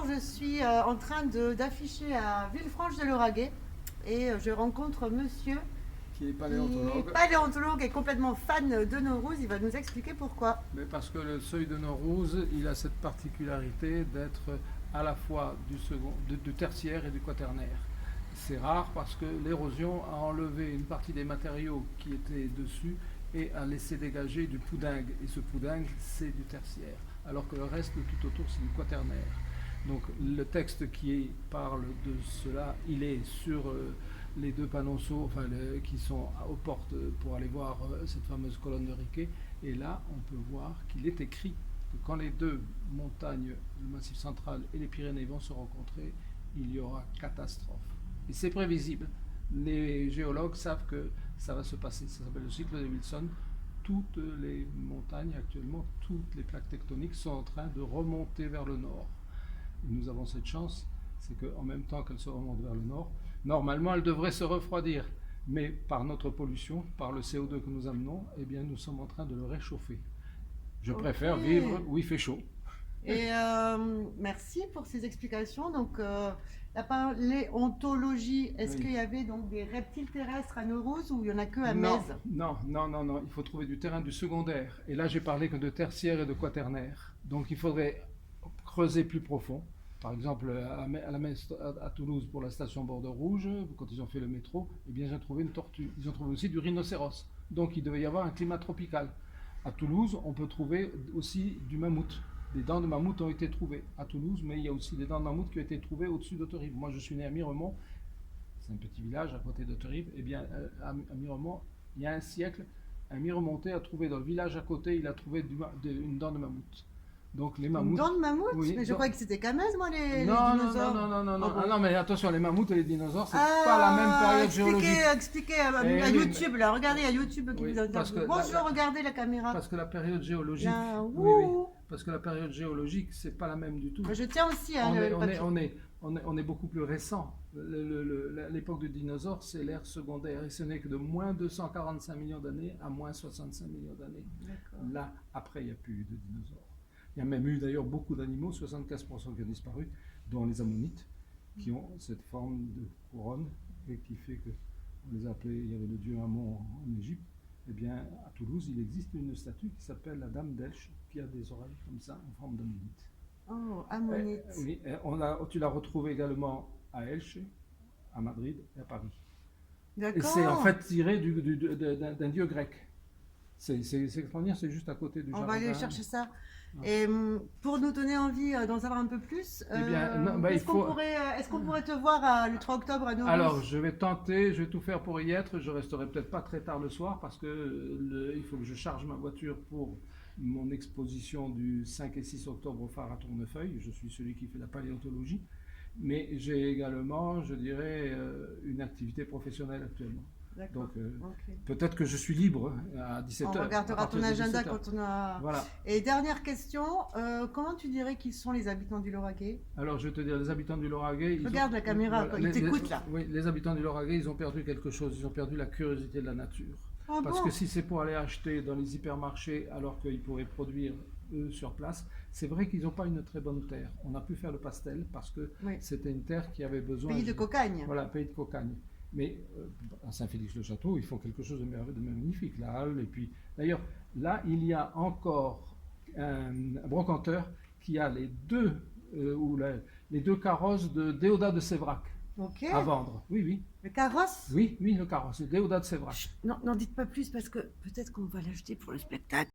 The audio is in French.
je suis en train d'afficher à Villefranche-de-Lauragais et je rencontre monsieur qui est qui paléontologue. est paléontologue et complètement fan de Naurouz. Il va nous expliquer pourquoi. Mais parce que le seuil de Naurouz, il a cette particularité d'être à la fois du tertiaire et du quaternaire. C'est rare parce que l'érosion a enlevé une partie des matériaux qui étaient dessus et a laissé dégager du poudingue. Et ce poudingue, c'est du tertiaire, alors que le reste tout autour, c'est du quaternaire. Donc le texte qui parle de cela, il est sur les deux panonceaux qui sont aux portes pour aller voir cette fameuse colonne de Riquet. Et là, on peut voir qu'il est écrit que quand les deux montagnes, le Massif central et les Pyrénées vont se rencontrer, il y aura catastrophe. Et c'est prévisible. Les géologues savent que ça va se passer. Ça s'appelle le cycle de Wilson. Toutes les montagnes actuellement, toutes les plaques tectoniques sont en train de remonter vers le nord. Et nous avons cette chance, c'est qu'en même temps qu'elles se remontent vers le nord, normalement elles devraient se refroidir. Mais par notre pollution, par le CO2 que nous amenons, eh bien nous sommes en train de le réchauffer. Je préfère vivre où il fait chaud. Et merci pour ces explications. Donc, la paléontologie, est-ce qu'il y avait donc des reptiles terrestres à Naurouz ou il n'y en a que à Metz? Non, il faut trouver du terrain du secondaire. Et là, j'ai parlé que de tertiaire et de quaternaire. Donc, il faudrait creuser plus profond. Par exemple, à Toulouse, pour la station Bordeaux Rouge, quand ils ont fait le métro, eh bien, ils ont trouvé une tortue. Ils ont trouvé aussi du rhinocéros. Donc, il devait y avoir un climat tropical. À Toulouse, on peut trouver aussi du mammouth. Des dents de mammouth ont été trouvées à Toulouse, mais il y a aussi des dents de mammouth qui ont été trouvées au-dessus d'Auterive. Moi, je suis né à Miremont, c'est un petit village à côté d'Auterive. Eh bien, à Miremont, il y a un siècle, un Miremontais a trouvé dans le village à côté, il a trouvé une dent de mammouth. Donc les mammouths. Une dent de mammouth? Oui, mais je croyais que c'était qu'à Metz, moi, les non, dinosaures. Non. Oh, bon. Ah non, mais attention, les mammouths et les dinosaures, c'est pas la même période géologique. Expliquez à YouTube, là, regardez à YouTube qui vous interviewe. Bonjour, regardez la caméra. Parce que la période géologique. Là, oui. Parce que la période géologique, c'est pas la même du tout. Je tiens aussi à on est beaucoup plus récent. L'époque du dinosaure, c'est l'ère secondaire. Et ce n'est que de moins 245 millions d'années à moins 65 millions d'années. Là, après, il n'y a plus eu de dinosaures. Il y a même eu d'ailleurs beaucoup d'animaux, 75% qui ont disparu, dont les ammonites, qui ont cette forme de couronne et qui fait que, on les appelait, il y avait le dieu Amon en Égypte. Eh bien, à Toulouse, il existe une statue qui s'appelle la Dame d'Elche, qui a des oreilles comme ça, en forme d'ammonite. Oh, ammonite. Oui, tu l'as retrouvée également à Elche, à Madrid et à Paris. D'accord. Et c'est en fait tiré d'un dieu grec. C'est extraordinaire, c'est juste à côté du jardin. On va aller chercher ça. Et pour nous donner envie d'en savoir un peu plus, est-ce qu'on pourrait te voir le 3 octobre à Naurouz? Alors, je vais tenter, je vais tout faire pour y être. Je resterai peut-être pas très tard le soir parce que il faut que je charge ma voiture pour mon exposition du 5 et 6 octobre au phare à Tournefeuille. Je suis celui qui fait la paléontologie. Mais j'ai également, je dirais, une activité professionnelle actuellement. Donc, peut-être que je suis libre à 17h. On regardera ton agenda quand on a... Voilà. Et dernière question, comment tu dirais qu'ils sont les habitants du Lauragais? Alors, je vais te dire, les habitants du Lauragais... Regarde la caméra, ils t'écoutent là. Oui, les habitants du Lauragais, ils ont perdu quelque chose. Ils ont perdu la curiosité de la nature. Ah Parce bon? que si c'est pour aller acheter dans les hypermarchés alors qu'ils pourraient produire eux sur place, c'est vrai qu'ils n'ont pas une très bonne terre. On a pu faire le pastel parce que c'était une terre qui avait besoin... Pays de cocagne. Voilà, pays de cocagne. Mais à Saint-Félix-le-Château, ils font quelque chose de magnifique, la halle. Et puis, d'ailleurs, là, il y a encore un brocanteur qui a les deux carrosses de Déodat de Séverac à vendre. Oui. Le carrosse? Oui, le carrosse, le Déodat de Séverac. Non, n'en dites pas plus parce que peut-être qu'on va l'acheter pour le spectacle.